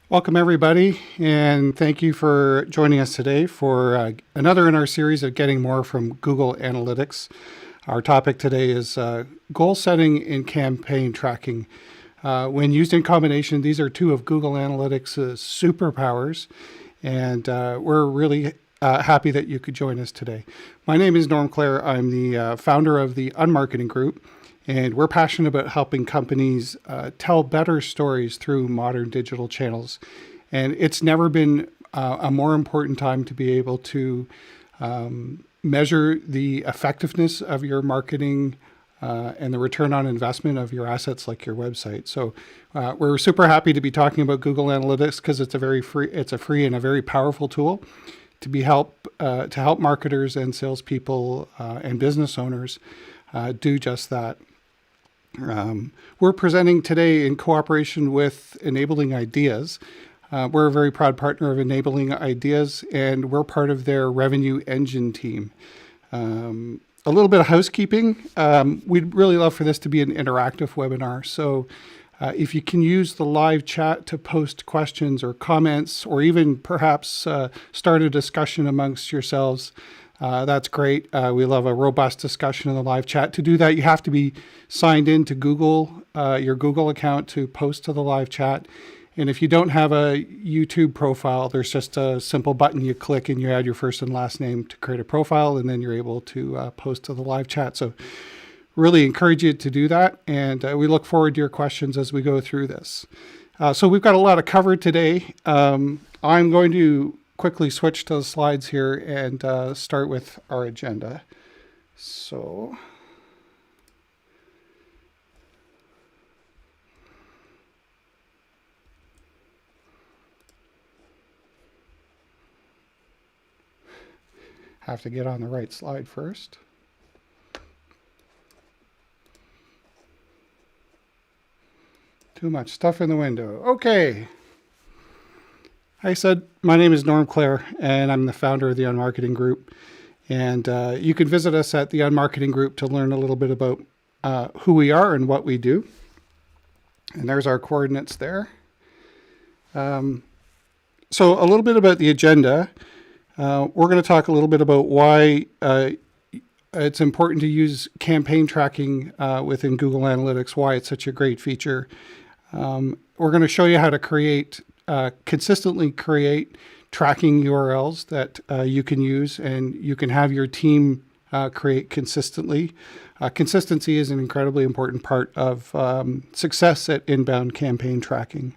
Welcome, everybody, and thank you for joining us today for another in our series of Getting More from Google Analytics. Our topic today is goal setting and campaign tracking. When used in combination, these are two of Google Analytics' superpowers, and we're really happy that you could join us today. My name is Clare. I'm the founder of the Unmarketing Group. And we're passionate about helping companies tell better stories through modern digital channels. And it's never been a more important time to be able to measure the effectiveness of your marketing and the return on investment of your assets like your website. So we're super happy to be talking about Google Analytics because it's a free and a very powerful tool to help marketers and salespeople and business owners do just that. We're presenting today in cooperation with Enabling Ideas. We're a very proud partner of Enabling Ideas, and we're part of their revenue engine team. A little bit of housekeeping. We'd really love for this to be an interactive webinar. So if you can use the live chat to post questions or comments, or even perhaps start a discussion amongst yourselves, that's great. We love a robust discussion in the live chat. To do that, you have to be signed in to Google, your Google account to post to the live chat. And if you don't have a YouTube profile, there's just a simple button you click and you add your first and last name to create a profile, and then you're able to post to the live chat. So really encourage you to do that. And we look forward to your questions as we go through this. So we've got a lot of cover today. I'm going to quickly switch to the slides here and start with our agenda. So have to get on the right slide first. Too much stuff in the window. Okay. I said, my name is Clare, and I'm the founder of the Unmarketing Group. And you can visit us at the Unmarketing Group to learn a little bit about who we are and what we do. And there's our coordinates there. So a little bit about the agenda. We're going to talk a little bit about why it's important to use campaign tracking within Google Analytics, why it's such a great feature. We're going to show you how to consistently create tracking URLs that you can use and you can have your team create consistently. Consistency is an incredibly important part of success at inbound campaign tracking.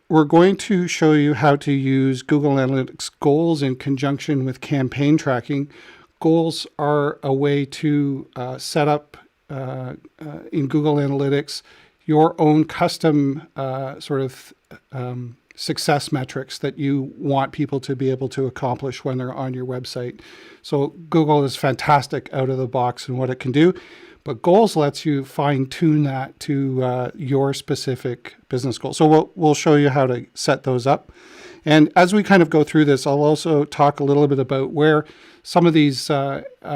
We're going to show you how to use Google Analytics goals in conjunction with campaign tracking. Goals are a way to set up in Google Analytics your own custom success metrics that you want people to be able to accomplish when they're on your website. So Google is fantastic out of the box in what it can do, but goals lets you fine tune that to your specific business goals. So we'll show you how to set those up. And as we kind of go through this, I'll also talk a little bit about where some of these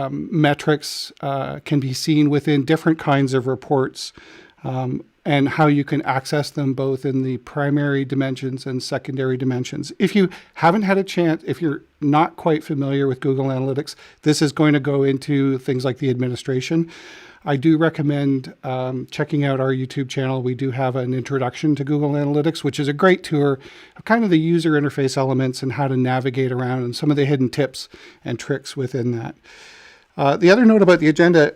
metrics can be seen within different kinds of reports, and how you can access them both in the primary dimensions and secondary dimensions. If you haven't had a chance, if you're not quite familiar with Google Analytics, this is going to go into things like the administration. I do recommend checking out our YouTube channel. We do have an introduction to Google Analytics, which is a great tour of kind of the user interface elements and how to navigate around and some of the hidden tips and tricks within that. The other note about the agenda,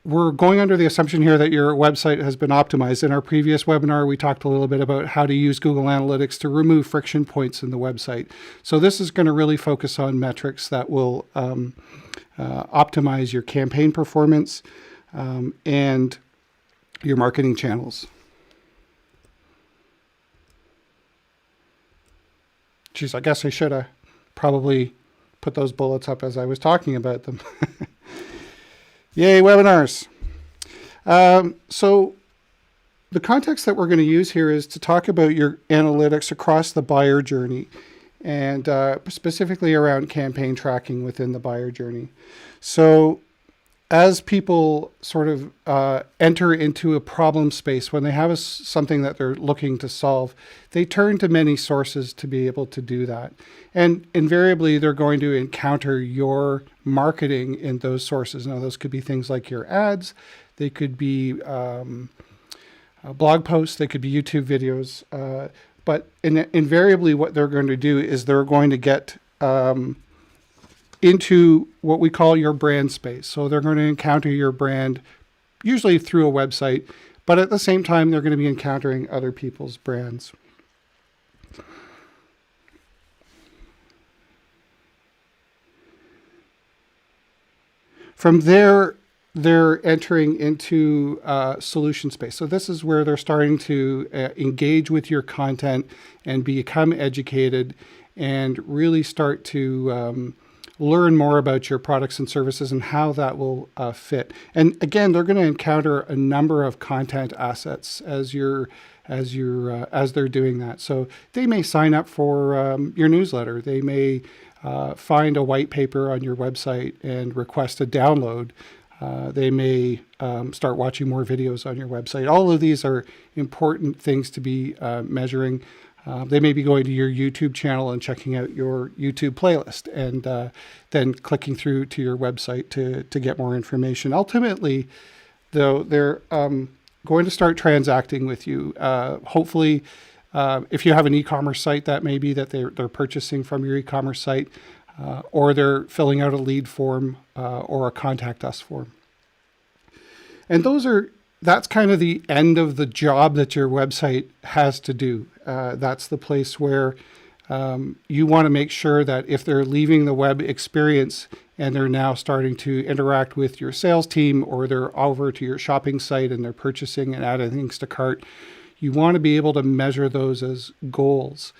we're going under the assumption here that your website has been optimized. In our previous webinar, we talked a little bit about how to use Google Analytics to remove friction points in the website. So this is going to really focus on metrics that will optimize your campaign performance and your marketing channels. Geez, I guess I should have probably put those bullets up as I was talking about them. Yay, webinars. So the context that we're going to use here is to talk about your analytics across the buyer journey and specifically around campaign tracking within the buyer journey. So as people sort of enter into a problem space, when they have something that they're looking to solve, they turn to many sources to be able to do that. And invariably, they're going to encounter your marketing in those sources. Now, those could be things like your ads. They could be blog posts. They could be YouTube videos. But invariably, what they're going to do is they're going to get into what we call your brand space. So they're going to encounter your brand, usually through a website, but at the same time, they're going to be encountering other people's brands. From there, they're entering into solution space. So this is where they're starting to engage with your content and become educated and really start to learn more about your products and services and how that will fit. And again, they're going to encounter a number of content assets as they're doing that. So they may sign up for your newsletter. They may find a white paper on your website and request a download. They may start watching more videos on your website. All of these are important things to be measuring. They may be going to your YouTube channel and checking out your YouTube playlist and then clicking through to your website to get more information. Ultimately, though, they're going to start transacting with you. Hopefully, if you have an e-commerce site, that may be that they're purchasing from your e-commerce site, or they're filling out a lead form or a contact us form. And that's kind of the end of the job that your website has to do. That's the place where you want to make sure that if they're leaving the web experience and they're now starting to interact with your sales team, or they're over to your shopping site and they're purchasing and adding things to cart, you want to be able to measure those as goals.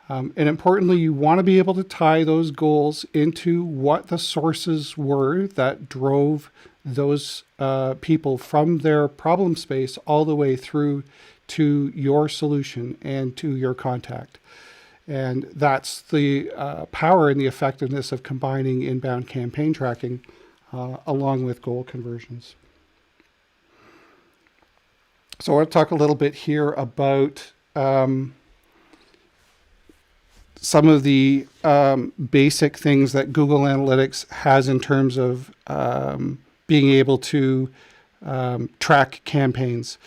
And importantly, you want to be able to tie those goals into what the sources were that drove those people from their problem space all the way through to your solution and to your contact. And that's the power and the effectiveness of combining inbound campaign tracking along with goal conversions. So I want to talk a little bit here about some of the basic things that Google Analytics has in terms of being able to track campaigns.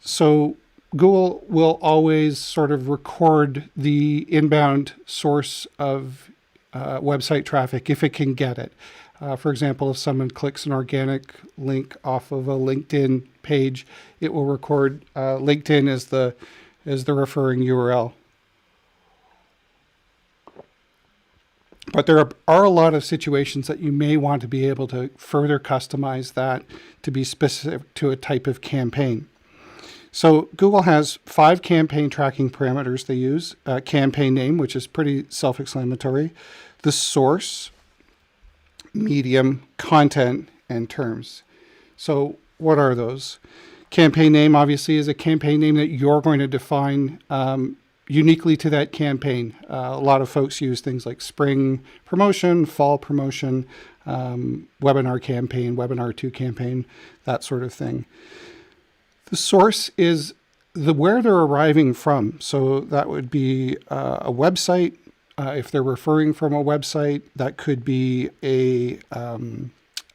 So Google will always sort of record the inbound source of website traffic if it can get it. For example, if someone clicks an organic link off of a LinkedIn page, it will record LinkedIn as the referring URL. But there are a lot of situations that you may want to be able to further customize that to be specific to a type of campaign. So Google has 5 campaign tracking parameters they use. Campaign name, which is pretty self-explanatory. The source, medium, content, and terms. So what are those? Campaign name, obviously, is a campaign name that you're going to define uniquely to that campaign. A lot of folks use things like spring promotion, fall promotion, webinar campaign, webinar 2 campaign, that sort of thing. The source is where they're arriving from. So that would be a website. If they're referring from a website, that could be an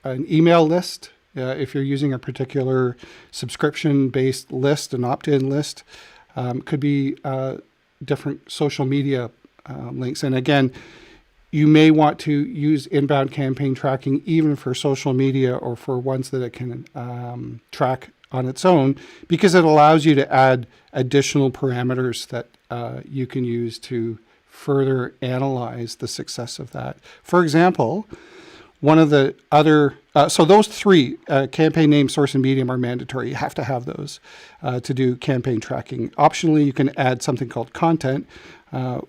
email list. If you're using a particular subscription-based list, an opt-in list, could be different social media links. And again, you may want to use inbound campaign tracking even for social media or for ones that it can track on its own, because it allows you to add additional parameters that you can use to further analyze the success of that. For example, one of the other, so those 3, campaign name, source, and medium, are mandatory. You have to have those to do campaign tracking. Optionally, you can add something called content,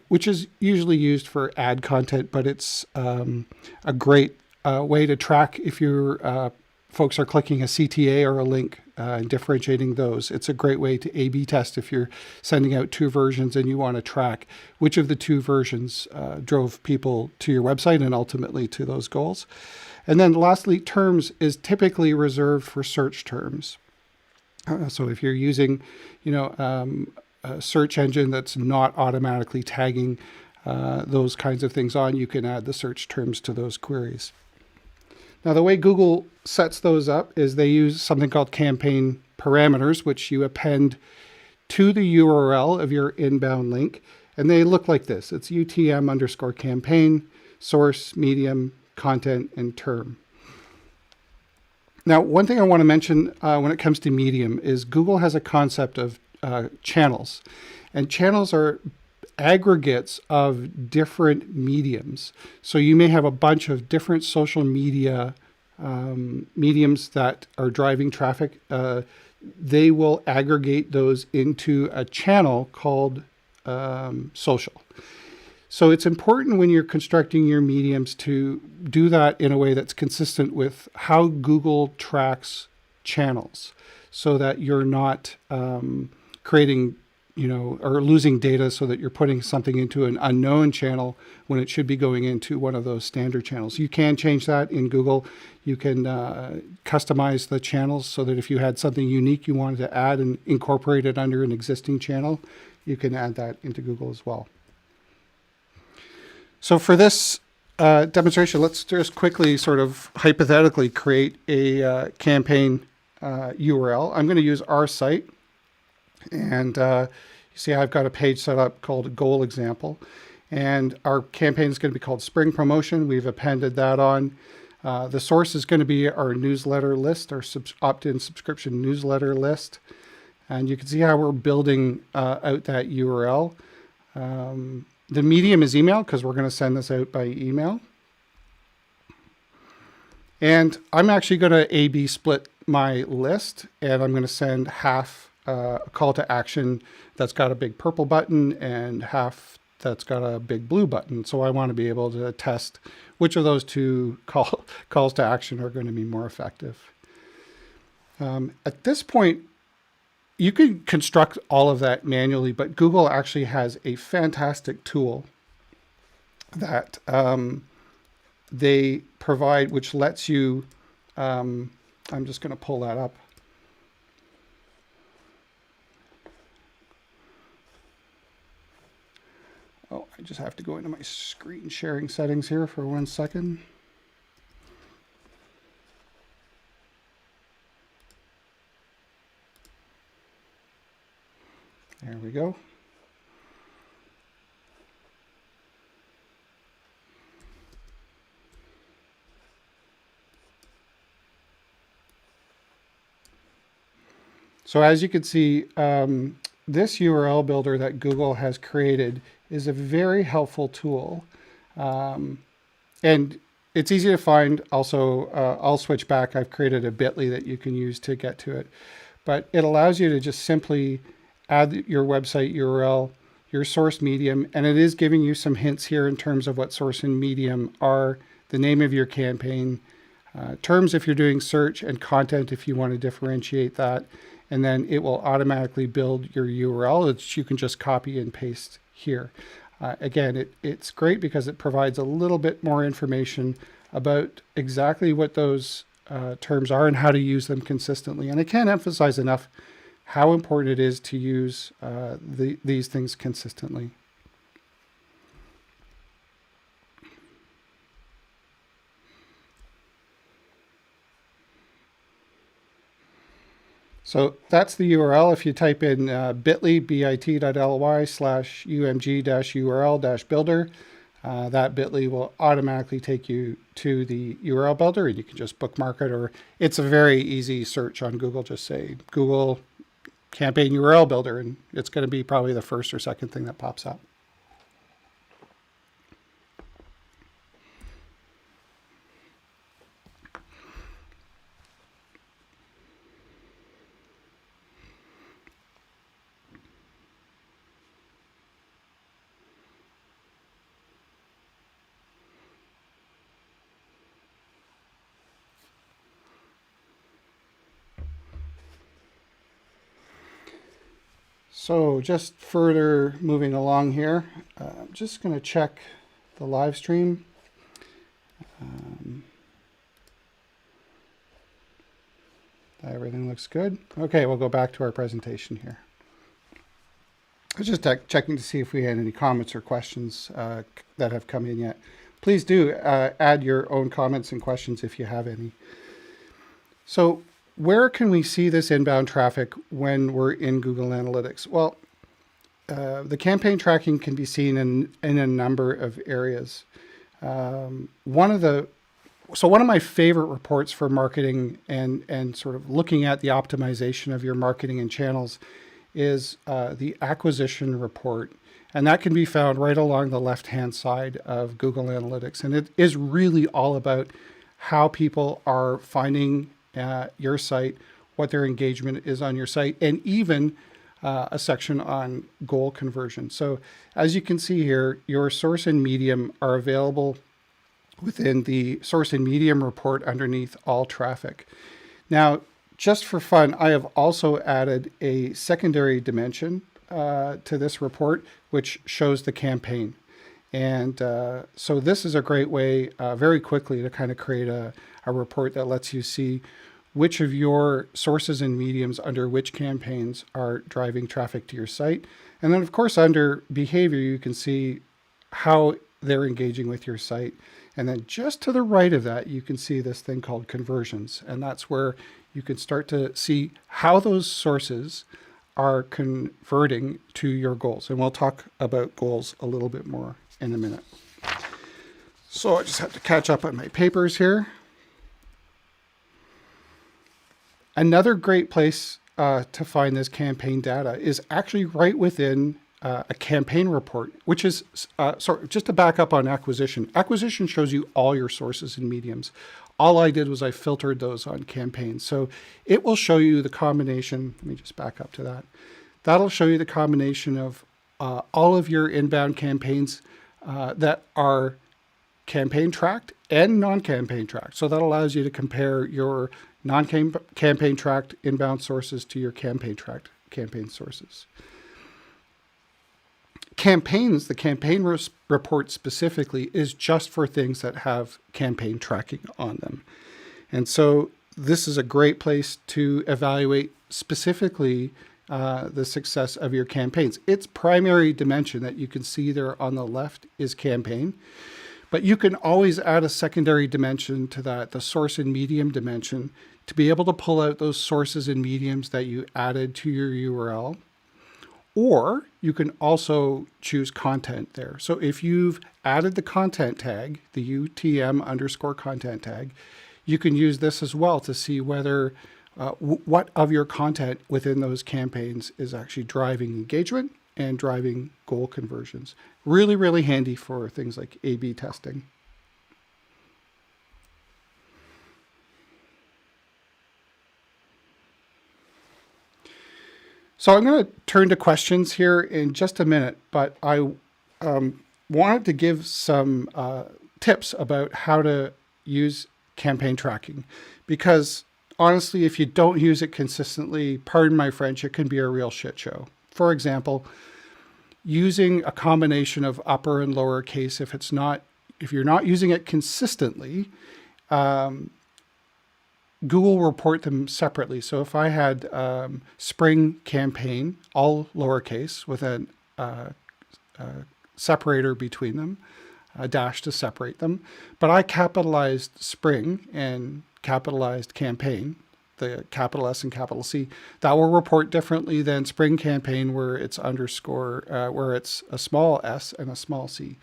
which is usually used for ad content, but it's a great way to track if your folks are clicking a CTA or a link and differentiating those. It's a great way to A/B test if you're sending out 2 versions and you want to track which of the 2 versions drove people to your website and ultimately to those goals. And then lastly, terms is typically reserved for search terms. So if you're using, a search engine that's not automatically tagging those kinds of things on, you can add the search terms to those queries. Now, the way Google sets those up is they use something called campaign parameters, which you append to the URL of your inbound link. And they look like this. It's UTM_campaign, source, medium, content, and term. Now, one thing I want to mention when it comes to medium is Google has a concept of channels. And channels are aggregates of different mediums. So you may have a bunch of different social media mediums that are driving traffic. They will aggregate those into a channel called social. So it's important when you're constructing your mediums to do that in a way that's consistent with how Google tracks channels, so that you're not creating, or losing data so that you're putting something into an unknown channel when it should be going into one of those standard channels. You can change that in Google. You can customize the channels so that if you had something unique you wanted to add and incorporate it under an existing channel, you can add that into Google as well. So for this demonstration, let's just quickly sort of hypothetically create a campaign URL. I'm going to use our site. And you see I've got a page set up called goal example. And our campaign is going to be called Spring Promotion. We've appended that on. The source is going to be our newsletter list, our opt-in subscription newsletter list. And you can see how we're building out that URL. The medium is email because we're going to send this out by email. And I'm actually going to A/B split my list, and I'm going to send half a call to action that's got a big purple button and half that's got a big blue button. So I want to be able to test which of those two calls to action are going to be more effective. At this point, you can construct all of that manually, but Google actually has a fantastic tool that they provide, which lets you, I'm just going to pull that up. Oh, I just have to go into my screen sharing settings here for 1 second. There we go. So as you can see, this URL builder that Google has created is a very helpful tool. And it's easy to find. Also, I'll switch back. I've created a bit.ly that you can use to get to it. But it allows you to just simply add your website URL, your source medium, and it is giving you some hints here in terms of what source and medium are, the name of your campaign, terms if you're doing search, and content if you want to differentiate that. And then it will automatically build your URL, which you can just copy and paste here. Again, it's great because it provides a little bit more information about exactly what those terms are and how to use them consistently. And I can't emphasize enough how important it is to use these things consistently. So that's the URL. If you type in bit.ly, bit.ly/umg-url-builder, that bit.ly will automatically take you to the URL builder, and you can just bookmark it, or it's a very easy search on Google. Just say Google campaign URL builder, and it's going to be probably the first or second thing that pops up. So just further moving along here, I'm just going to check the live stream. everything looks good. Okay, we'll go back to our presentation here. I was just checking to see if we had any comments or questions that have come in yet. Please do add your own comments and questions if you have any. So where can we see this inbound traffic when we're in Google Analytics? Well, the campaign tracking can be seen in a number of areas. One of my favorite reports for marketing and sort of looking at the optimization of your marketing and channels is the acquisition report. And that can be found right along the left-hand side of Google Analytics. And it is really all about how people are finding your site, what their engagement is on your site, and even a section on goal conversion. So as you can see here, your source and medium are available within the source and medium report underneath all traffic. Now, just for fun, I have also added a secondary dimension to this report, which shows the campaign. And so this is a great way very quickly to kind of create a report that lets you see which of your sources and mediums under which campaigns are driving traffic to your site. And then of course, under behavior, you can see how they're engaging with your site. And then just to the right of that, you can see this thing called conversions. And that's where you can start to see how those sources are converting to your goals. And we'll talk about goals a little bit more in a minute. So I just have to catch up on my papers here. Another great place to find this campaign data is actually right within a campaign report, which is, sorry, just to back up on acquisition. Acquisition shows you all your sources and mediums. All I did was I filtered those on campaigns. So it will show you the combination. Let me just back up to that. That'll show you the combination of all of your inbound campaigns that are campaign tracked and non-campaign tracked. So that allows you to compare your non-campaign tracked inbound sources to your campaign tracked campaign sources. Campaigns, the campaign report specifically, is just for things that have campaign tracking on them. And so this is a great place to evaluate specifically the success of your campaigns. Its primary dimension that you can see there on the left is campaign, but you can always add a secondary dimension to that, the source and medium dimension, to be able to pull out those sources and mediums that you added to your URL. Or you can also choose content there. So if you've added the content tag, the UTM_content tag, you can use this as well to see whether what of your content within those campaigns is actually driving engagement and driving goal conversions. Really, really handy for things like A/B testing. So I'm going to turn to questions here in just a minute, but I wanted to give some tips about how to use campaign tracking, because honestly, if you don't use it consistently, pardon my French, it can be a real shit show. For example, using a combination of upper and lower case, if you're not using it consistently, Google will report them separately. So if I had spring campaign, all lowercase with a separator between them, a dash to separate them, but I capitalized spring and capitalized campaign, the capital S and capital C, that will report differently than spring campaign where it's underscore, where it's a small s and a small c.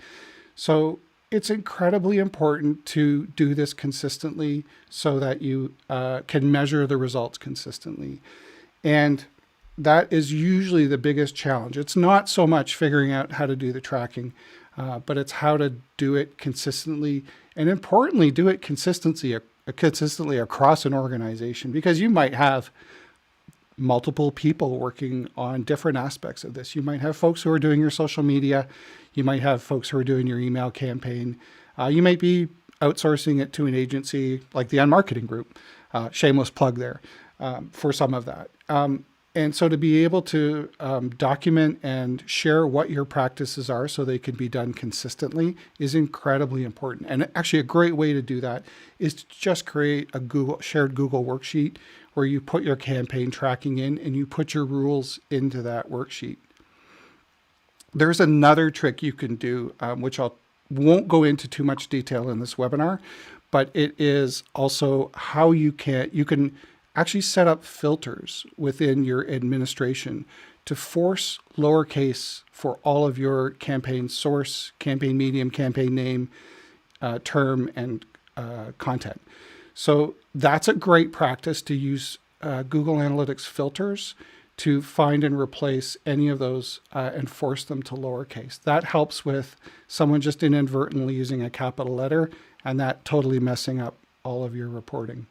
So it's incredibly important to do this consistently so that you can measure the results consistently. And that is usually the biggest challenge. It's not so much figuring out how to do the tracking, but it's how to do it consistently, and importantly, do it consistently across an organization, because you might have multiple people working on different aspects of this. You might have folks who are doing your social media. You might have folks who are doing your email campaign. You might be outsourcing it to an agency like the Unmarketing Group. Shameless plug there for some of that. And so to be able to document and share what your practices are so they can be done consistently is incredibly important. And actually a great way to do that is to just create a shared Google worksheet where you put your campaign tracking in and you put your rules into that worksheet. There's another trick you can do, which I won't go into too much detail in this webinar, but it is also how you can actually set up filters within your administration to force lowercase for all of your campaign source, campaign medium, campaign name, term, and content. So that's a great practice to use Google Analytics filters to find and replace any of those and force them to lowercase. That helps with someone just inadvertently using a capital letter and that totally messing up all of your reporting.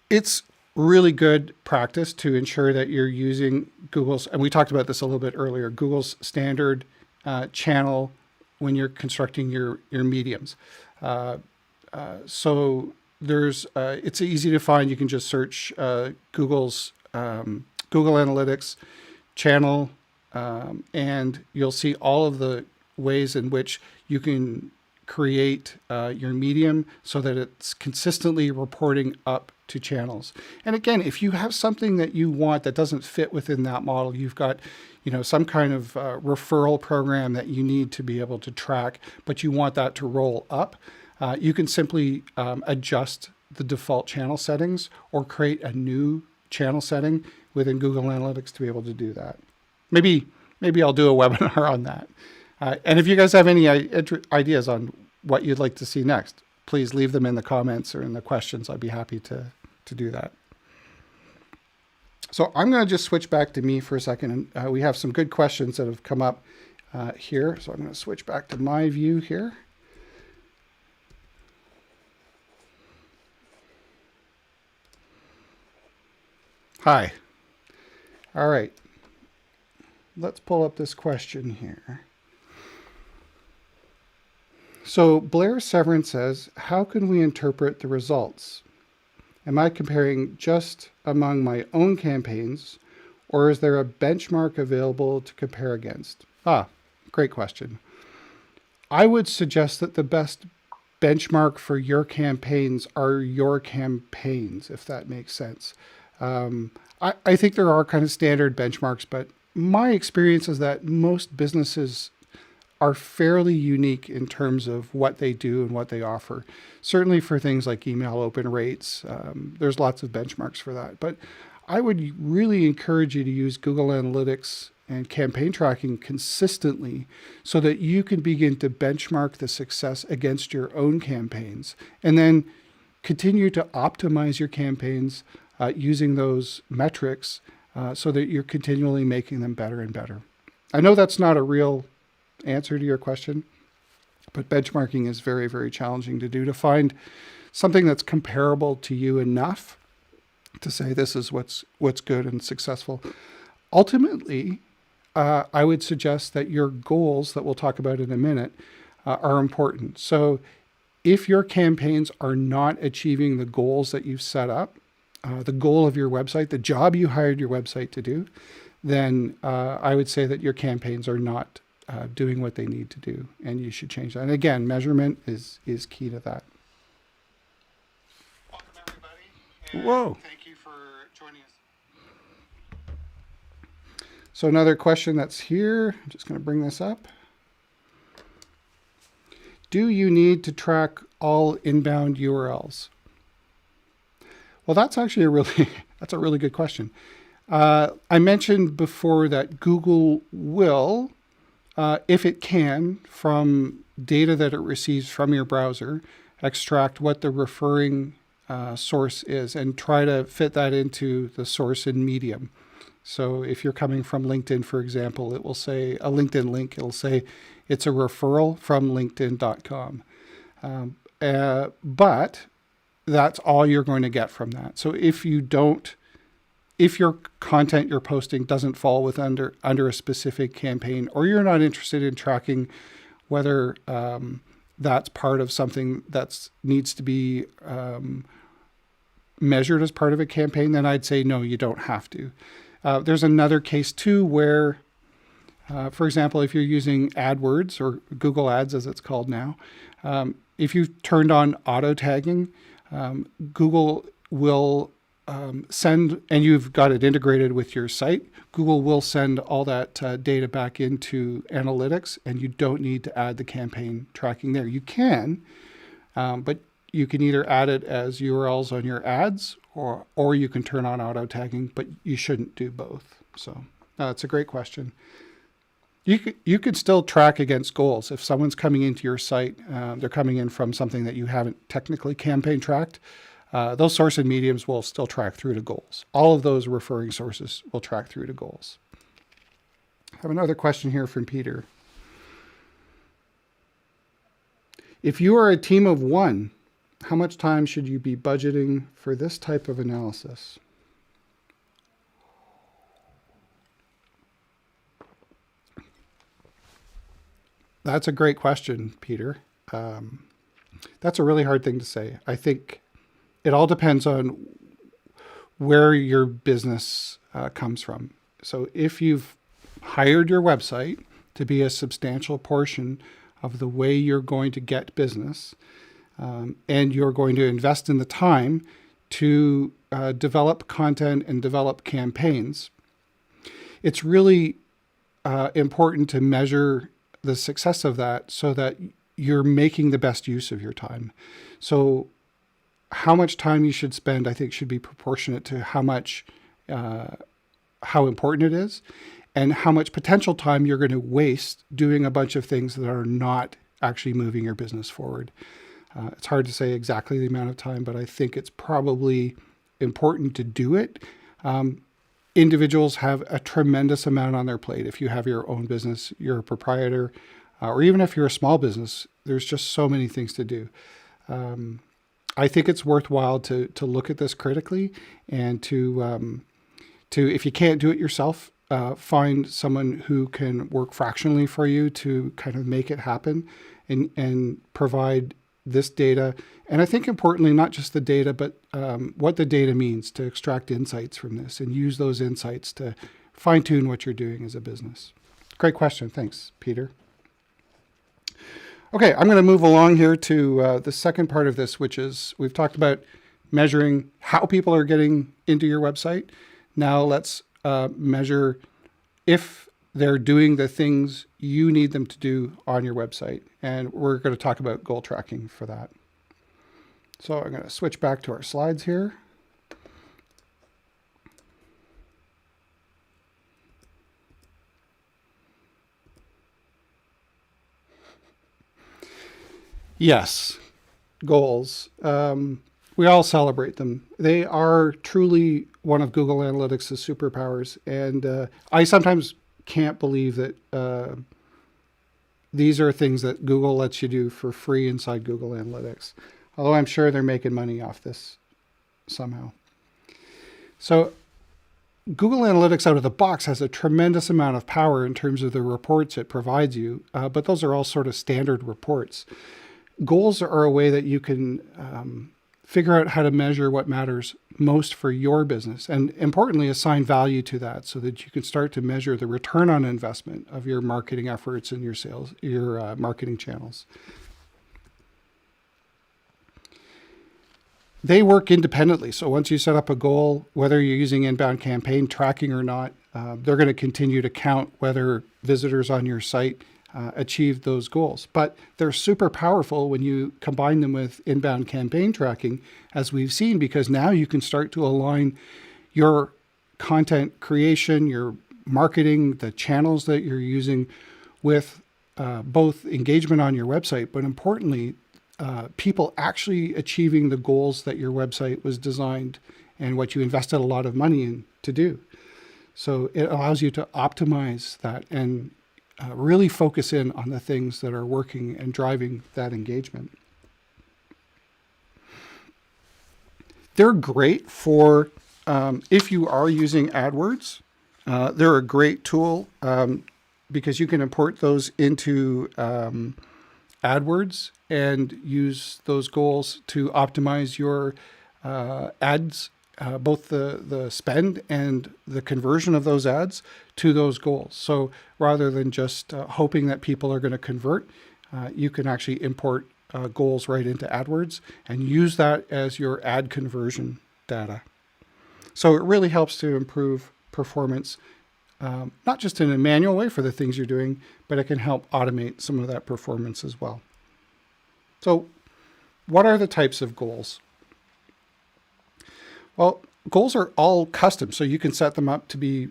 It's really good practice to ensure that you're using Google's, and we talked about this a little bit earlier, Google's standard channel when you're constructing your mediums. So there's, it's easy to find. You can just search Google's Google Analytics channel, and you'll see all of the ways in which you can create your medium so that it's consistently reporting up to channels. And again, if you have something that you want that doesn't fit within that model, you've got, some kind of referral program that you need to be able to track, but you want that to roll up, you can simply adjust the default channel settings or create a new channel setting within Google Analytics to be able to do that. Maybe I'll do a webinar on that. And if you guys have any ideas on what you'd like to see next, please leave them in the comments or in the questions. I'd be happy to do that. So I'm going to just switch back to me for a second. And we have some good questions that have come up here. So I'm going to switch back to my view here. Hi. All right. Let's pull up this question here. So Blair Severin says, how can we interpret the results? Am I comparing just among my own campaigns, or is there a benchmark available to compare against? Great question. I would suggest that the best benchmark for your campaigns are your campaigns, if that makes sense. I think there are kind of standard benchmarks, but my experience is that most businesses are fairly unique in terms of what they do and what they offer. Certainly for things like email open rates, there's lots of benchmarks for that. But I would really encourage you to use Google Analytics and campaign tracking consistently so that you can begin to benchmark the success against your own campaigns and then continue to optimize your campaigns using those metrics so that you're continually making them better and better. I know that's not a real answer to your question, but benchmarking is very, very challenging to do, to find something that's comparable to you enough to say this is what's good and successful. Ultimately, I would suggest that your goals that we'll talk about in a minute are important. So if your campaigns are not achieving the goals that you've set up, the goal of your website, the job you hired your website to do, then I would say that your campaigns are not doing what they need to do, and you should change that. And again, measurement is key to that. Welcome, everybody. Whoa. Thank you for joining us. So another question that's here, I'm just going to bring this up. Do you need to track all inbound URLs? Well, that's actually a really good question. I mentioned before that Google will, if it can, from data that it receives from your browser, extract what the referring source is and try to fit that into the source in Medium. So if you're coming from LinkedIn, for example, it will say a LinkedIn link. It'll say it's a referral from linkedin.com. But that's all you're going to get from that. So if your content you're posting doesn't fall under a specific campaign, or you're not interested in tracking whether that's part of something that needs to be measured as part of a campaign, then I'd say no, you don't have to. There's another case too where, for example, if you're using AdWords or Google Ads as it's called now, if you've turned on auto tagging, Google will send, and you've got it integrated with your site, Google will send all that data back into analytics, and you don't need to add the campaign tracking there. You can, but you can either add it as URLs on your ads, or you can turn on auto tagging, but you shouldn't do both. So it's a great question. You could still track against goals. If someone's coming into your site, they're coming in from something that you haven't technically campaign tracked, those source and mediums will still track through to goals. All of those referring sources will track through to goals. I have another question here from Peter. If you are a team of one, how much time should you be budgeting for this type of analysis? That's a great question, Peter. That's a really hard thing to say. I think it all depends on where your business comes from. So if you've hired your website to be a substantial portion of the way you're going to get business, and you're going to invest in the time to develop content and develop campaigns, it's really important to measure the success of that so that you're making the best use of your time. So how much time you should spend, I think, should be proportionate to how important it is, and how much potential time you're going to waste doing a bunch of things that are not actually moving your business forward. It's hard to say exactly the amount of time, but I think it's probably important to do it. Individuals have a tremendous amount on their plate. If you have your own business, you're a proprietor, or even if you're a small business, there's just so many things to do. I think it's worthwhile to look at this critically, and to if you can't do it yourself, find someone who can work fractionally for you to kind of make it happen, and provide this data. And I think importantly, not just the data, but what the data means, to extract insights from this and use those insights to fine tune what you're doing as a business. Great question. Thanks, Peter. Okay, I'm going to move along here to the second part of this, which is we've talked about measuring how people are getting into your website. Now let's measure if they're doing the things you need them to do on your website. And we're going to talk about goal tracking for that. So I'm going to switch back to our slides here. Yes, goals. We all celebrate them. They are truly one of Google Analytics' superpowers. And I sometimes can't believe that these are things that Google lets you do for free inside Google Analytics. Although I'm sure they're making money off this somehow. So Google Analytics out of the box has a tremendous amount of power in terms of the reports it provides you, but those are all sort of standard reports. Goals are a way that you can figure out how to measure what matters most for your business, and importantly, assign value to that so that you can start to measure the return on investment of your marketing efforts and your sales, your marketing channels. They work independently. So once you set up a goal, whether you're using inbound campaign tracking or not, they're going to continue to count whether visitors on your site achieved those goals. But they're super powerful when you combine them with inbound campaign tracking, as we've seen, because now you can start to align your content creation, your marketing, the channels that you're using with both engagement on your website, but importantly, people actually achieving the goals that your website was designed and what you invested a lot of money in to do. So it allows you to optimize that and really focus in on the things that are working and driving that engagement. They're great for if you are using AdWords. They're a great tool because you can import those into AdWords and use those goals to optimize your ads, both the spend and the conversion of those ads to those goals. So rather than just hoping that people are going to convert, you can actually import goals right into AdWords and use that as your ad conversion data. So it really helps to improve performance, not just in a manual way for the things you're doing, but it can help automate some of that performance as well. So what are the types of goals? Well, goals are all custom, so you can set them up to be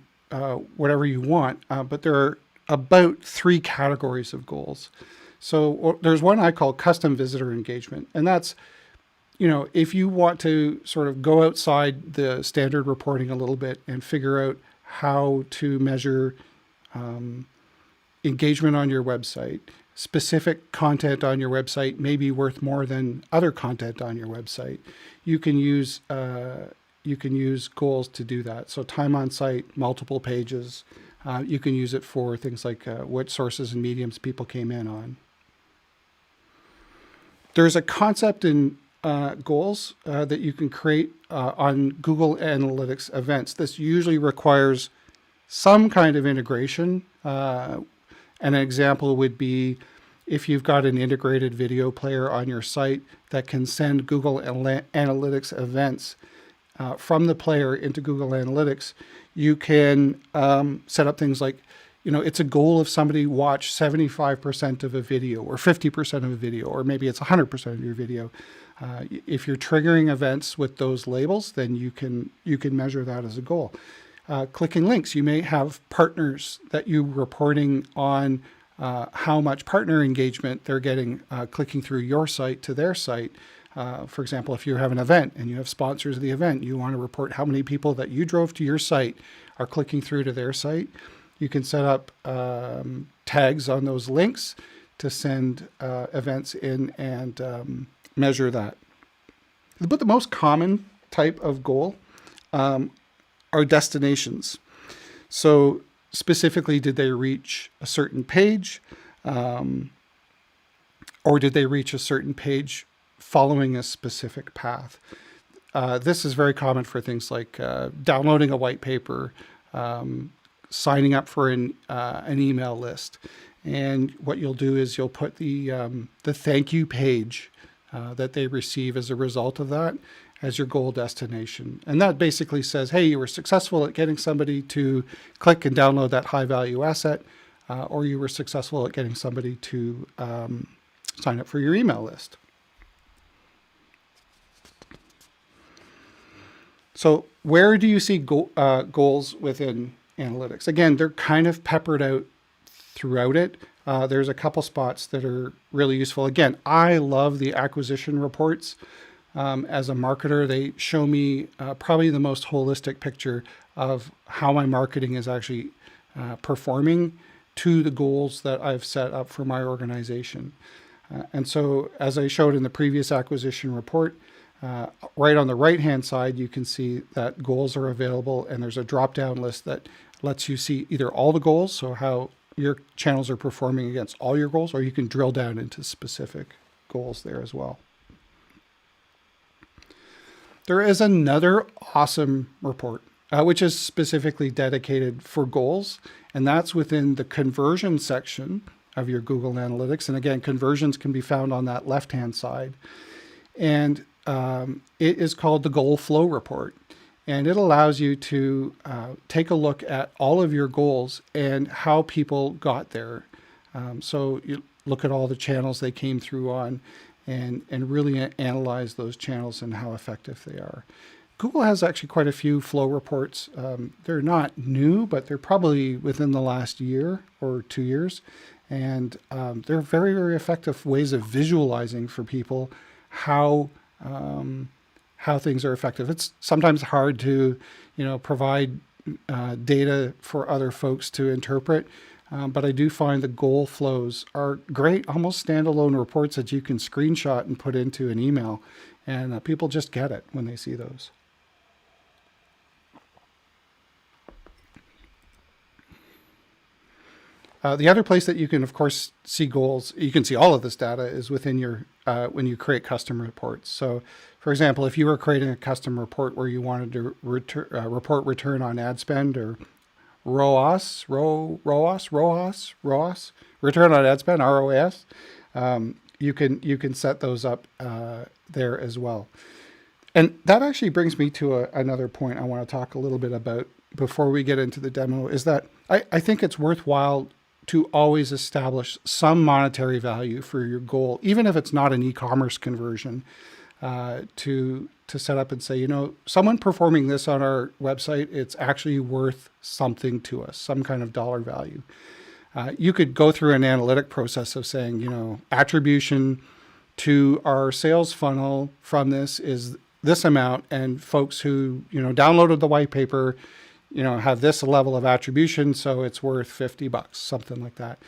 whatever you want, but there are about 3 categories of goals. So there's one I call custom visitor engagement, and that's, if you want to sort of go outside the standard reporting a little bit and figure out how to measure engagement on your website, specific content on your website may be worth more than other content on your website, you can use goals to do that. So time on site, multiple pages. You can use it for things like what sources and mediums people came in on. There's a concept in goals that you can create on Google Analytics events. This usually requires some kind of integration. An example would be if you've got an integrated video player on your site that can send Google Analytics events from the player into Google Analytics, you can set up things like, it's a goal if somebody watched 75% of a video or 50% of a video, or maybe it's 100% of your video. If you're triggering events with those labels, then you can measure that as a goal. Clicking links, you may have partners that you're reporting on how much partner engagement they're getting clicking through your site to their site. For example, if you have an event and you have sponsors of the event, you want to report how many people that you drove to your site are clicking through to their site. You can set up tags on those links to send events in and measure that. But the most common type of goal are destinations. So specifically, did they reach a certain page, or did they reach a certain page following a specific path? This is very common for things like downloading a white paper, signing up for an email list. And what you'll do is you'll put the thank you page that they receive as a result of that as your goal destination. And that basically says, hey, you were successful at getting somebody to click and download that high value asset, or you were successful at getting somebody to sign up for your email list. So where do you see goals within analytics? Again, they're kind of peppered out throughout it. There's a couple spots that are really useful. Again, I love the acquisition reports. As a marketer, they show me probably the most holistic picture of how my marketing is actually performing to the goals that I've set up for my organization. And so as I showed in the previous acquisition report, right on the right-hand side, you can see that goals are available, and there's a drop-down list that lets you see either all the goals, so how your channels are performing against all your goals, or you can drill down into specific goals there as well. There is another awesome report, which is specifically dedicated for goals, and that's within the conversion section of your Google Analytics. And again, conversions can be found on that left-hand side. And it is called the Goal Flow Report. And it allows you to take a look at all of your goals and how people got there. So you look at all the channels they came through on and really analyze those channels and how effective they are. Google has actually quite a few flow reports. They're not new, but they're probably within the last year or 2 years. And they're very, very effective ways of visualizing for people how things are effective. It's sometimes hard to, provide data for other folks to interpret, but I do find the goal flows are great, almost standalone reports that you can screenshot and put into an email, and people just get it when they see those. The other place that you can, of course, see goals, you can see all of this data is within your, when you create custom reports. So, For example, if you were creating a custom report where you wanted to report return on ad spend, or ROAS, return on ad spend, ROAS, you can set those up there as well. And that actually brings me to another point I want to talk a little bit about before we get into the demo, is that I think it's worthwhile to always establish some monetary value for your goal, even if it's not an e-commerce conversion, to set up and say, you know, someone performing this on our website, it's actually worth something to us, some kind of dollar value. You could go through an analytic process of saying, you know, attribution to our sales funnel from this is this amount, and folks who, you know, downloaded the white paper, you know, have this level of attribution, so it's worth $50, something like that.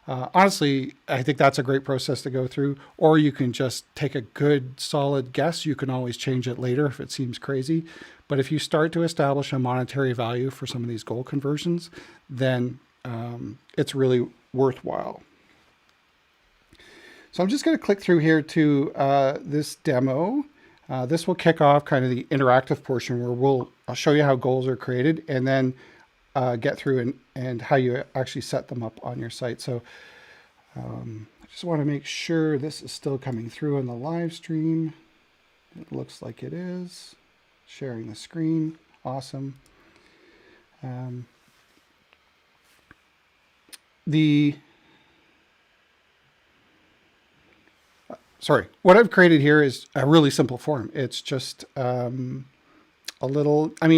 Honestly, I think that's a great process to go through. Or you can just take a good, solid guess. You can always change it later if it seems crazy. But if you start to establish a monetary value for some of these goal conversions, then it's really worthwhile. So I'm just going to click through here to this demo. This will kick off kind of the interactive portion where I'll show you how goals are created, and then get through and how you actually set them up on your site. So I just want to make sure this is still coming through on the live stream. It looks like it is. Sharing the screen. Awesome. What I've created here is a really simple form. It's just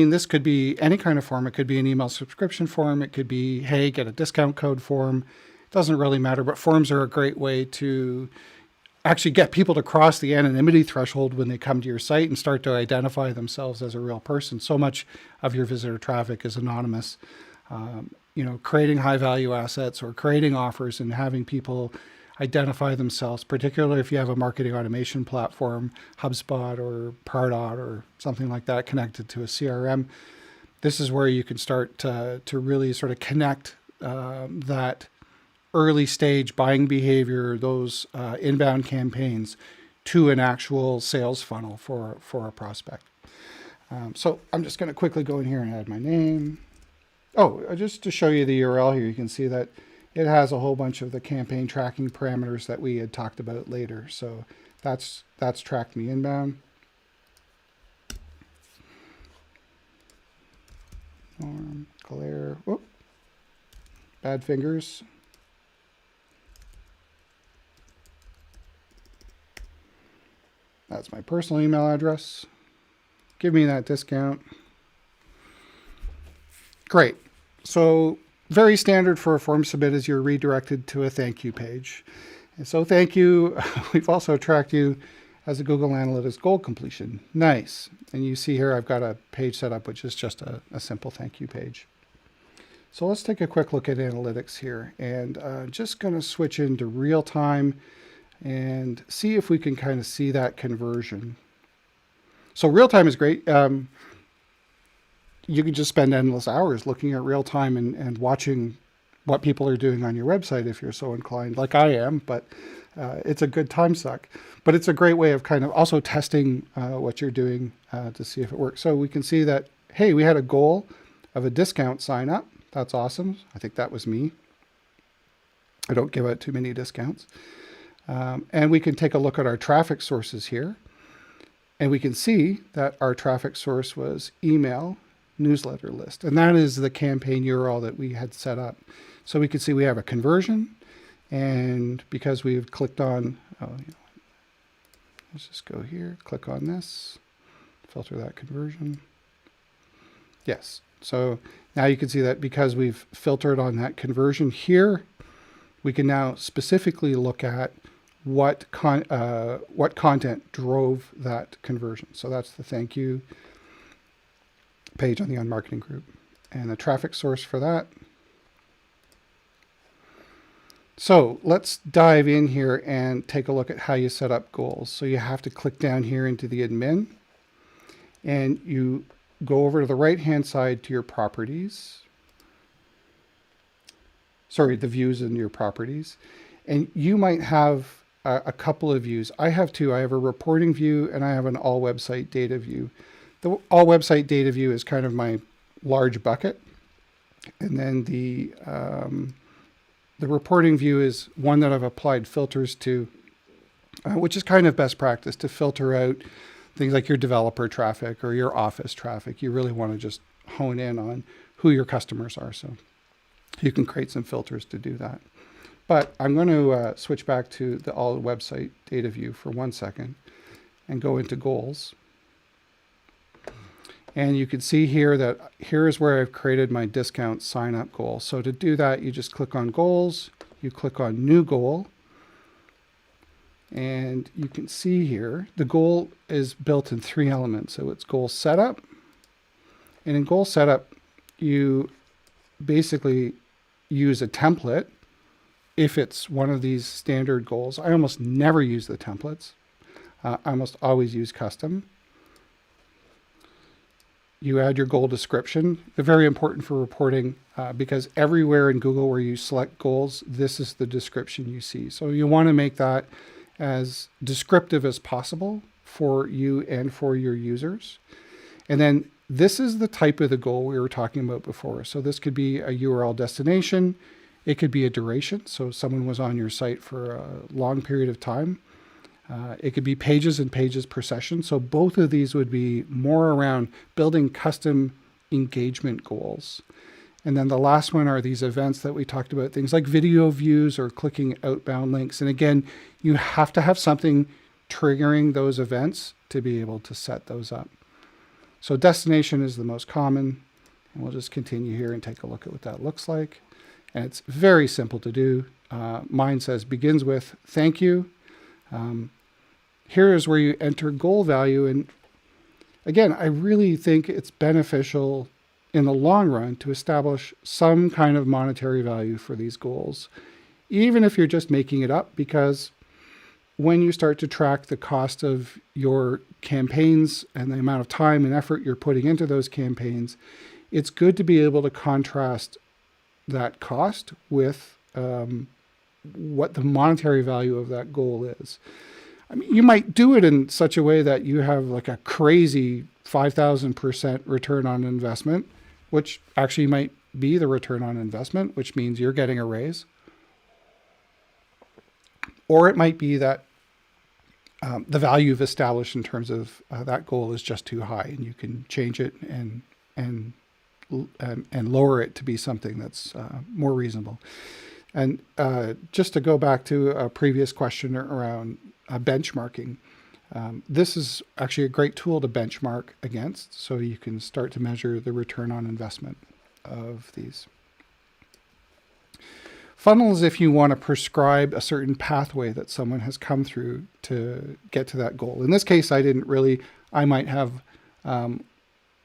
this could be any kind of form. It could be an email subscription form. It could be, hey, get a discount code form. It doesn't really matter, but forms are a great way to actually get people to cross the anonymity threshold when they come to your site and start to identify themselves as a real person. So much of your visitor traffic is anonymous. Creating high value assets or creating offers and having people identify themselves, particularly if you have a marketing automation platform, HubSpot or Pardot or something like that connected to a CRM. This is where you can start to really sort of connect that early stage buying behavior, those inbound campaigns, to an actual sales funnel for a prospect. So I'm just going to quickly go in here and add my name. Oh, just to show you the URL here, you can see that it has a whole bunch of the campaign tracking parameters that we had talked about later. So that's tracked me inbound. Clare, whoop, bad fingers. That's my personal email address. Give me that discount. Great. So very standard for a form submit is you're redirected to a thank you page. And so thank you. We've also tracked you as a Google Analytics goal completion. Nice. And you see here I've got a page set up which is just a simple thank you page. So let's take a quick look at analytics here, and just going to switch into real time and see if we can kind of see that conversion. So real time is great. You can just spend endless hours looking at real time and watching what people are doing on your website if you're so inclined, like I am, but it's a good time suck. But it's a great way of kind of also testing what you're doing to see if it works. So we can see that, hey, we had a goal of a discount sign up. That's awesome. I think that was me. I don't give out too many discounts. And we can take a look at our traffic sources here. And we can see that our traffic source was email newsletter list. And that is the campaign URL that we had set up. So we can see we have a conversion. And because we've clicked on, let's just go here, click on this, filter that conversion. Yes. So now you can see that because we've filtered on that conversion here, we can now specifically look at what content drove that conversion. So that's the thank you page on the On Marketing group and the traffic source for that. So let's dive in here and take a look at how you set up goals. So you have to click down here into the admin, and you go over to the right hand side to your properties. Sorry, the views in your properties. And you might have a couple of views. I have two. I have a reporting view and I have an all website data view. The all website data view is kind of my large bucket. And then the reporting view is one that I've applied filters to, which is kind of best practice to filter out things like your developer traffic or your office traffic. You really want to just hone in on who your customers are. So you can create some filters to do that. But I'm going to switch back to the all website data view for 1 second and go into goals. And you can see here that here is where I've created my discount sign up goal. So to do that, you just click on goals, you click on new goal, and you can see here, the goal is built in 3 elements. So it's goal setup. And in goal setup, you basically use a template if it's one of these standard goals. I almost never use the templates. I almost always use custom. You add your goal description. They're very important for reporting because everywhere in Google where you select goals, this is the description you see. So you want to make that as descriptive as possible for you and for your users. And then this is the type of the goal we were talking about before. So this could be a URL destination. It could be a duration. So someone was on your site for a long period of time. It could be pages and pages per session. So both of these would be more around building custom engagement goals. And then the last one are these events that we talked about, things like video views or clicking outbound links. And again, you have to have something triggering those events to be able to set those up. So destination is the most common. And we'll just continue here and take a look at what that looks like. And it's very simple to do. Mine says begins with thank you. Here is where you enter goal value. And again, I really think it's beneficial in the long run to establish some kind of monetary value for these goals, even if you're just making it up, because when you start to track the cost of your campaigns and the amount of time and effort you're putting into those campaigns, it's good to be able to contrast that cost with what the monetary value of that goal is. I mean, you might do it in such a way that you have like a crazy 5,000% return on investment, which actually might be the return on investment, which means you're getting a raise. Or it might be that the value you've established in terms of that goal is just too high, and you can change it and lower it to be something that's more reasonable. And just to go back to a previous question around benchmarking, this is actually a great tool to benchmark against, so you can start to measure the return on investment of these. Funnels, if you want to prescribe a certain pathway that someone has come through to get to that goal. In this case, I might have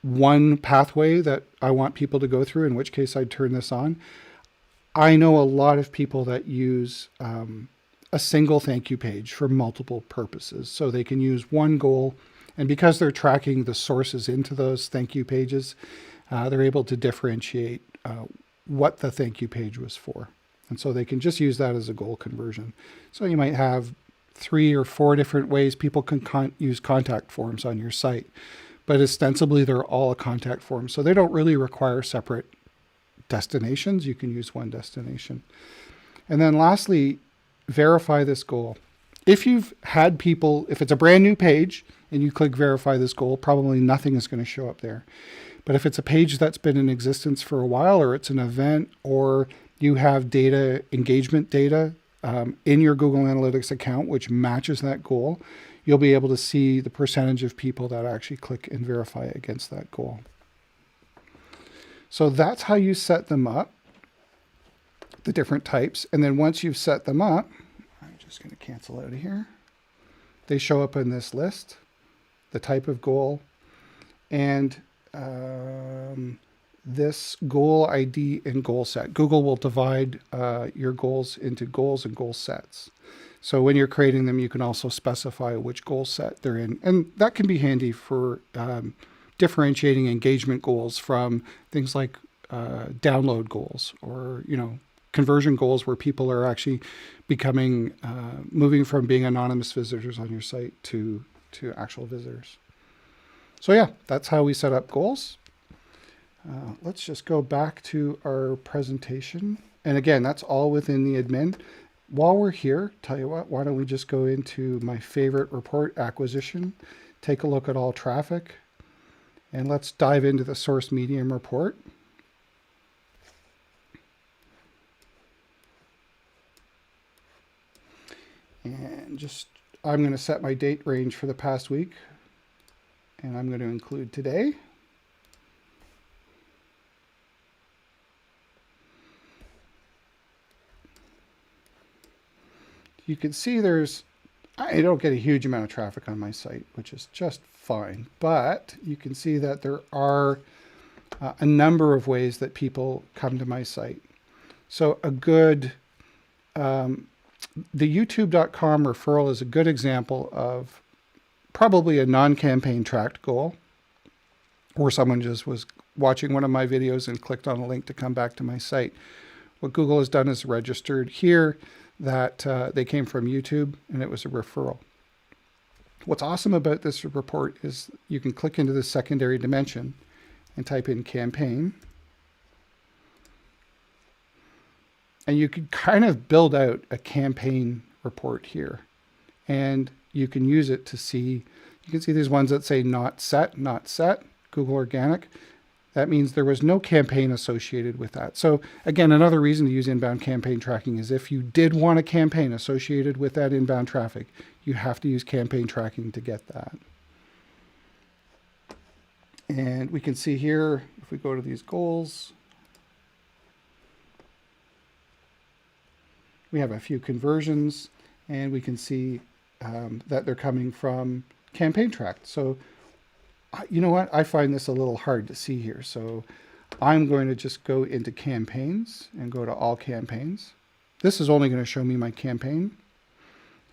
one pathway that I want people to go through, in which case I'd turn this on. I know a lot of people that use a single thank you page for multiple purposes. So they can use one goal, and because they're tracking the sources into those thank you pages, they're able to differentiate what the thank you page was for. And so they can just use that as a goal conversion. So you might have 3 or 4 different ways people can use contact forms on your site, but ostensibly they're all a contact form. So they don't really require separate destinations. You can use one destination. And then lastly, verify this goal. If you've had people, if it's a brand new page and you click verify this goal, probably nothing is going to show up there. But if it's a page that's been in existence for a while, or it's an event, or you have data, engagement data in your Google Analytics account, which matches that goal, you'll be able to see the percentage of people that actually click and verify against that goal. So that's how you set them up, the different types. And then once you've set them up, I'm just going to cancel out of here. They show up in this list, the type of goal, and this goal ID and goal set. Google will divide your goals into goals and goal sets. So when you're creating them, you can also specify which goal set they're in. And that can be handy for differentiating engagement goals from things like download goals, or conversion goals where people are actually becoming, moving from being anonymous visitors on your site to actual visitors. So yeah, that's how we set up goals. Let's just go back to our presentation. And again, that's all within the admin. While we're here, tell you what, why don't we just go into my favorite report, acquisition, take a look at all traffic, and let's dive into the source medium report. And just, I'm going to set my date range for the past week, and I'm going to include today. You can see I don't get a huge amount of traffic on my site, which is just fine. But you can see that there are a number of ways that people come to my site. So a good, the youtube.com referral is a good example of probably a non-campaign tracked goal, or someone just was watching one of my videos and clicked on a link to come back to my site. What Google has done is registered here that they came from YouTube, and it was a referral. What's awesome about this report is you can click into the secondary dimension and type in campaign, and you can kind of build out a campaign report here, and you can use it to see, you can see these ones that say not set, Google Organic. That means there was no campaign associated with that. So again, another reason to use inbound campaign tracking is if you did want a campaign associated with that inbound traffic, you have to use campaign tracking to get that. And we can see here, if we go to these goals, we have a few conversions, and we can see that they're coming from campaign tracked. So you know what? I find this a little hard to see here. So I'm going to just go into campaigns and go to all campaigns. This is only going to show me my campaign.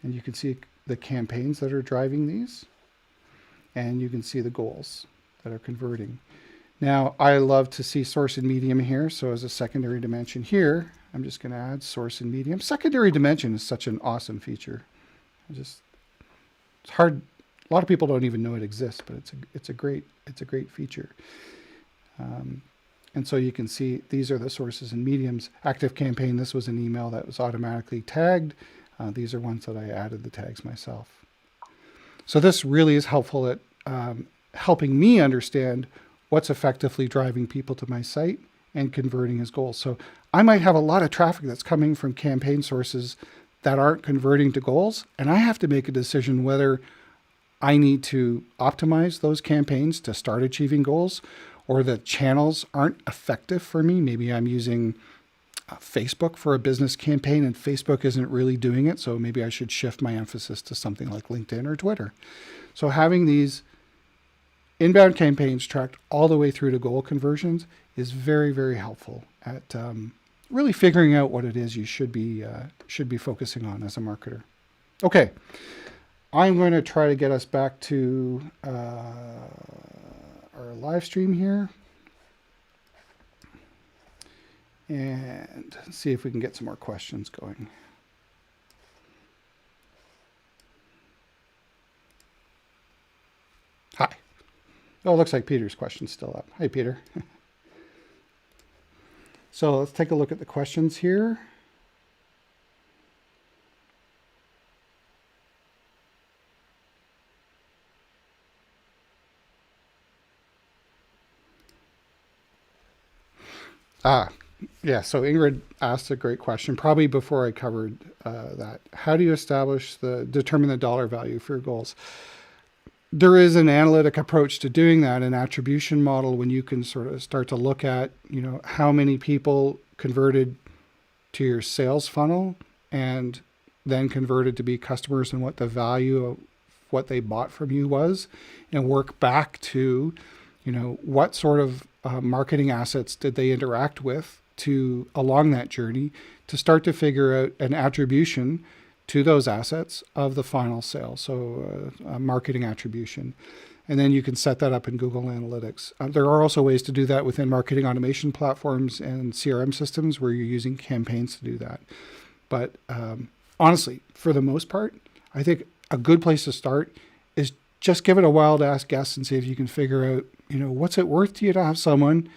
And you can see the campaigns that are driving these. And you can see the goals that are converting. Now, I love to see source and medium here. So as a secondary dimension here, I'm just going to add source and medium. Secondary dimension is such an awesome feature. It's hard. A lot of people don't even know it exists, but it's a great feature. And so you can see these are the sources and mediums. Active campaign, this was an email that was automatically tagged. These are ones that I added the tags myself. So this really is helpful at helping me understand what's effectively driving people to my site and converting as goals. So I might have a lot of traffic that's coming from campaign sources that aren't converting to goals, and I have to make a decision whether I need to optimize those campaigns to start achieving goals, or the channels aren't effective for me. Maybe I'm using Facebook for a business campaign and Facebook isn't really doing it. So maybe I should shift my emphasis to something like LinkedIn or Twitter. So having these inbound campaigns tracked all the way through to goal conversions is very, very helpful at really figuring out what it is you should be focusing on as a marketer. Okay. I'm going to try to get us back to our live stream here and see if we can get some more questions going. Hi. Oh, it looks like Peter's question's still up. Hi, Peter. So let's take a look at the questions here. Yeah, so Ingrid asked a great question, probably before I covered that. How do you determine the dollar value for your goals? There is an analytic approach to doing that, an attribution model, when you can sort of start to look at, how many people converted to your sales funnel and then converted to be customers and what the value of what they bought from you was, and work back to, what sort of marketing assets did they interact with along that journey to start to figure out an attribution to those assets of the final sale. So marketing attribution. And then you can set that up in Google Analytics. There are also ways to do that within marketing automation platforms and CRM systems where you're using campaigns to do that. But honestly, for the most part, I think a good place to start is just give it a wild ass guess and see if you can figure out, what's it worth to you to have someone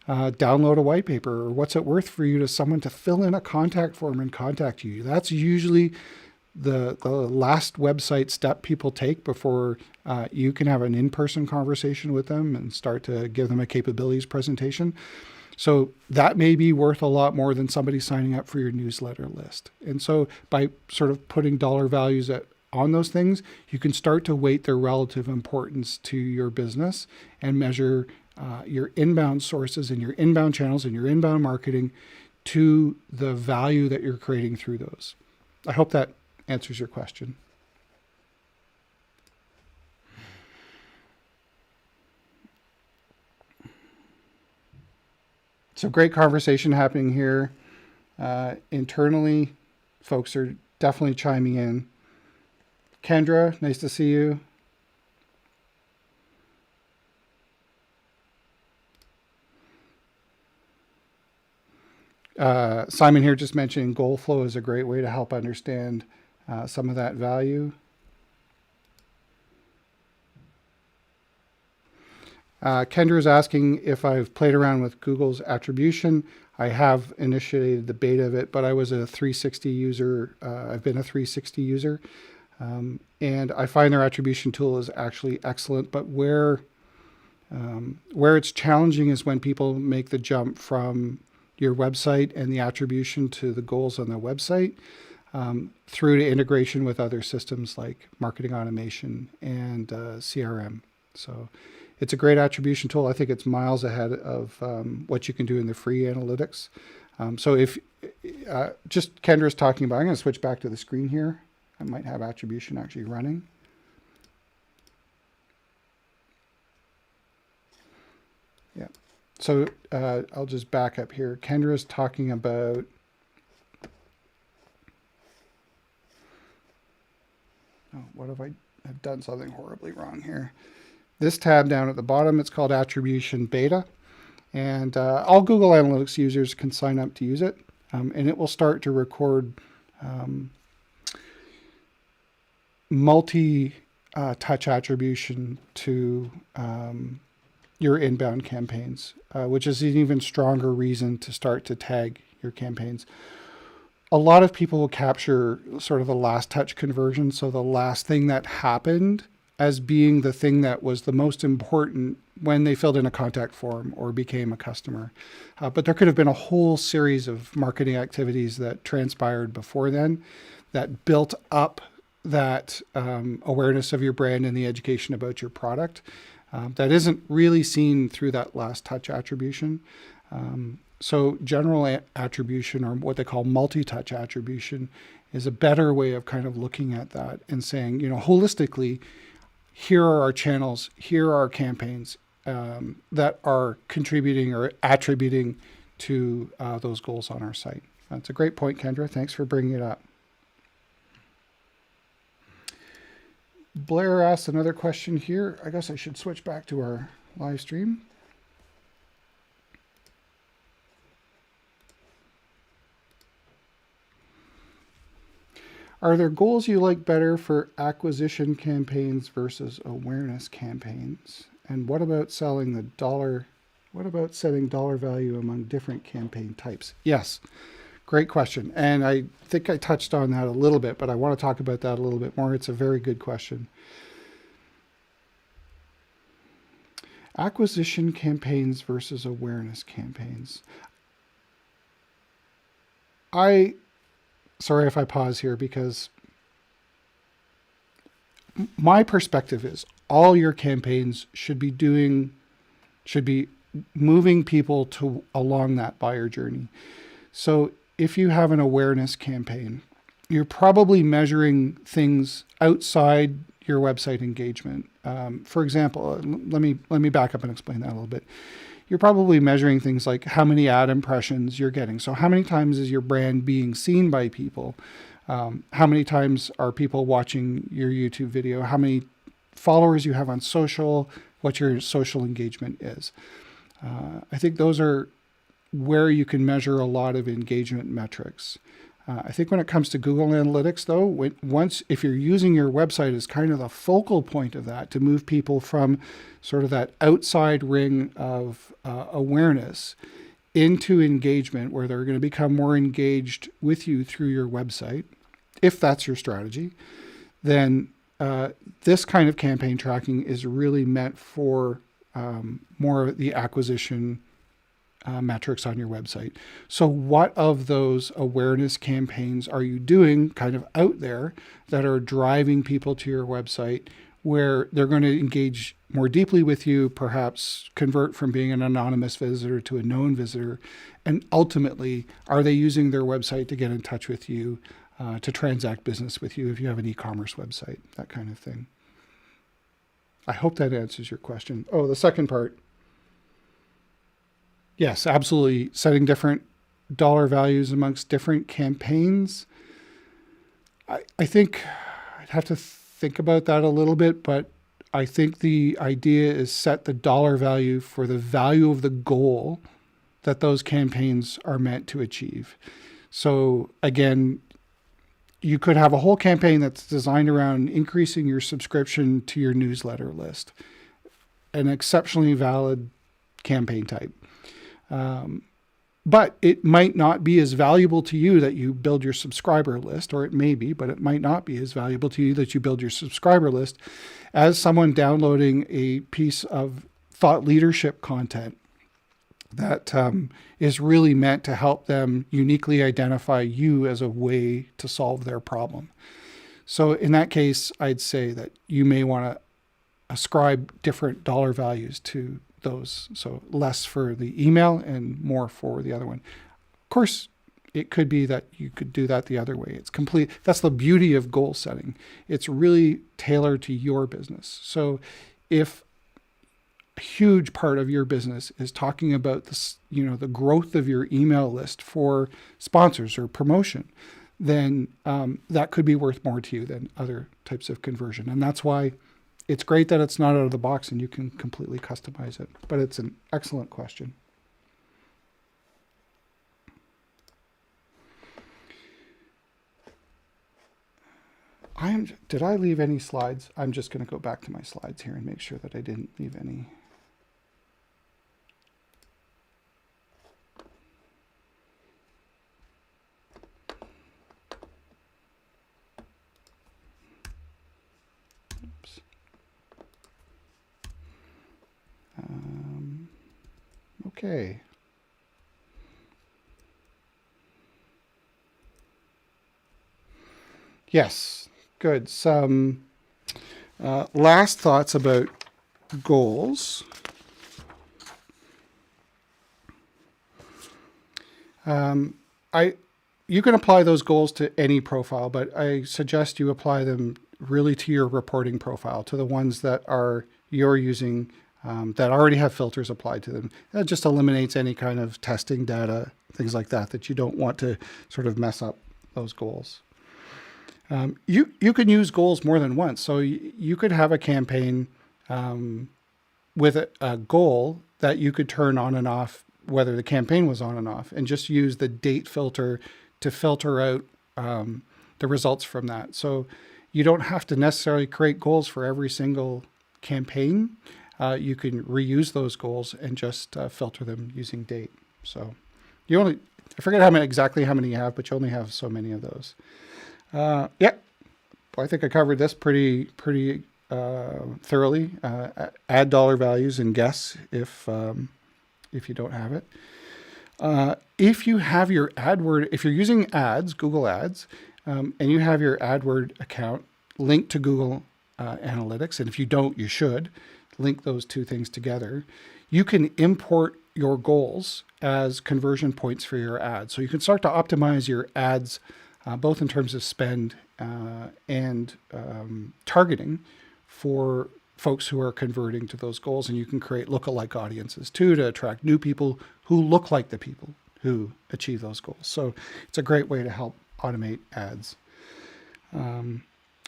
download a white paper, or what's it worth for you to someone to fill in a contact form and contact you. That's usually the last website step people take before you can have an in-person conversation with them and start to give them a capabilities presentation. So that may be worth a lot more than somebody signing up for your newsletter list. And so by sort of putting dollar values on those things, you can start to weight their relative importance to your business and measure your inbound sources and your inbound channels and your inbound marketing to the value that you're creating through those. I hope that answers your question. So great conversation happening here. Internally, folks are definitely chiming in. Kendra, nice to see you. Simon here just mentioning goal flow is a great way to help understand some of that value. Kendra is asking if I've played around with Google's attribution. I have initiated the beta of it, but I was a 360 user. I've been a 360 user. And I find their attribution tool is actually excellent, but where it's challenging is when people make the jump from your website and the attribution to the goals on their website through to integration with other systems like marketing automation and CRM. So it's a great attribution tool. I think it's miles ahead of what you can do in the free analytics. So if just Kendra's talking about, I'm going to switch back to the screen here. I might have attribution actually running. Yeah. So I'll just back up here. Kendra's talking about what have I've done something horribly wrong here. This tab down at the bottom, it's called Attribution Beta. And all Google Analytics users can sign up to use it. And it will start to record multi-touch attribution to your inbound campaigns, which is an even stronger reason to start to tag your campaigns. A lot of people will capture sort of the last touch conversion, so the last thing that happened, as being the thing that was the most important when they filled in a contact form or became a customer. But there could have been a whole series of marketing activities that transpired before then that built up that awareness of your brand and the education about your product that isn't really seen through that last touch attribution. So general attribution, or what they call multi-touch attribution, is a better way of kind of looking at that and saying, holistically, here are our channels, here are our campaigns that are contributing or attributing to those goals on our site. That's a great point, Kendra. Thanks for bringing it up. Blair asked another question here. I guess I should switch back to our live stream. Are there goals you like better for acquisition campaigns versus awareness campaigns? And what about setting dollar value among different campaign types? Yes, great question. And I think I touched on that a little bit, but I want to talk about that a little bit more. It's a very good question. Acquisition campaigns versus awareness campaigns. Sorry if I pause here, because my perspective is all your campaigns should be moving people along that buyer journey. So if you have an awareness campaign, you're probably measuring things outside your website engagement. For example, let me back up and explain that a little bit. You're probably measuring things like how many ad impressions you're getting. So how many times is your brand being seen by people? How many times are people watching your YouTube video? How many followers you have on social, what your social engagement is. I think those are where you can measure a lot of engagement metrics. I think when it comes to Google Analytics, though, if you're using your website as kind of the focal point of that to move people from sort of that outside ring of awareness into engagement, where they're going to become more engaged with you through your website, if that's your strategy, then this kind of campaign tracking is really meant for more of the acquisition metrics on your website. So what of those awareness campaigns are you doing kind of out there that are driving people to your website, where they're going to engage more deeply with you, perhaps convert from being an anonymous visitor to a known visitor, and ultimately, are they using their website to get in touch with you, to transact business with you if you have an e-commerce website, that kind of thing. I hope that answers your question. Oh, the second part. Yes, absolutely. Setting different dollar values amongst different campaigns. I think I'd have to think about that a little bit, but I think the idea is set the dollar value for the value of the goal that those campaigns are meant to achieve. So again, you could have a whole campaign that's designed around increasing your subscription to your newsletter list, an exceptionally valid campaign type. But it might not be as valuable to you that you build your subscriber list, or it may be, but it might not be as valuable to you that you build your subscriber list as someone downloading a piece of thought leadership content that is really meant to help them uniquely identify you as a way to solve their problem. So in that case, I'd say that you may want to ascribe different dollar values to those. So less for the email and more for the other one. Of course, it could be that you could do that the other way. It's complete. That's the beauty of goal setting. It's really tailored to your business. So if a huge part of your business is talking about this, the growth of your email list for sponsors or promotion, then that could be worth more to you than other types of conversion. And that's why it's great that it's not out of the box and you can completely customize it, but it's an excellent question. Did I leave any slides? I'm just going to go back to my slides here and make sure that I didn't leave any. Okay. Yes, good. Some last thoughts about goals. You can apply those goals to any profile, but I suggest you apply them really to your reporting profile, to the ones that you're using that already have filters applied to them. That just eliminates any kind of testing data, things like that you don't want to sort of mess up those goals. You can use goals more than once. So you could have a campaign with a goal that you could turn on and off, whether the campaign was on and off, and just use the date filter to filter out the results from that. So you don't have to necessarily create goals for every single campaign. You can reuse those goals and just filter them using date. So I forget exactly how many you have, but you only have so many of those. Yeah, I think I covered this pretty thoroughly. Add dollar values and guess if you don't have it. If you have your AdWord, if you're using ads, Google Ads, and you have your AdWord account linked to Google Analytics, and if you don't, you should link those two things together. You can import your goals as conversion points for your ads. So you can start to optimize your ads, both in terms of spend and targeting for folks who are converting to those goals. And you can create lookalike audiences too to attract new people who look like the people who achieve those goals. So it's a great way to help automate ads.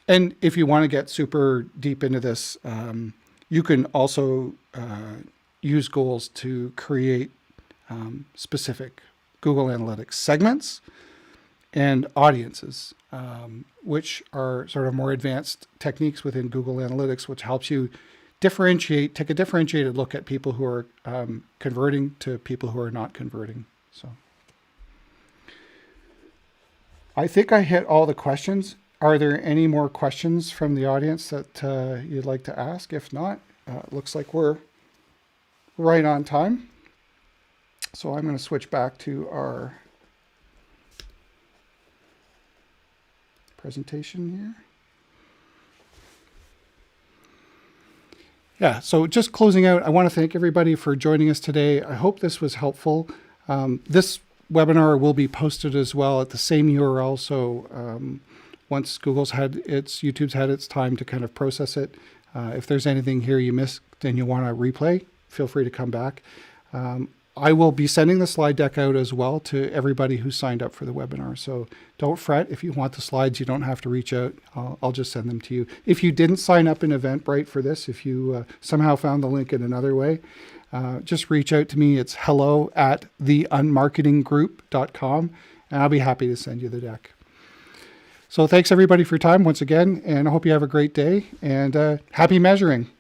And if you want to get super deep into this, you can also use goals to create specific Google Analytics segments and audiences, which are sort of more advanced techniques within Google Analytics, which helps you take a differentiated look at people who are converting to people who are not converting. So I think I hit all the questions. Are there any more questions from the audience that you'd like to ask? If not, it looks like we're right on time. So I'm going to switch back to our presentation here. Yeah, so just closing out, I want to thank everybody for joining us today. I hope this was helpful. This webinar will be posted as well at the same URL. So once YouTube's had its time to kind of process it, if there's anything here you missed and you want to replay, feel free to come back. I will be sending the slide deck out as well to everybody who signed up for the webinar. So don't fret. If you want the slides, you don't have to reach out. I'll just send them to you. If you didn't sign up in Eventbrite for this, if you somehow found the link in another way, just reach out to me. It's hello@theunmarketinggroup.com, and I'll be happy to send you the deck. So thanks everybody for your time once again, and I hope you have a great day, and happy measuring.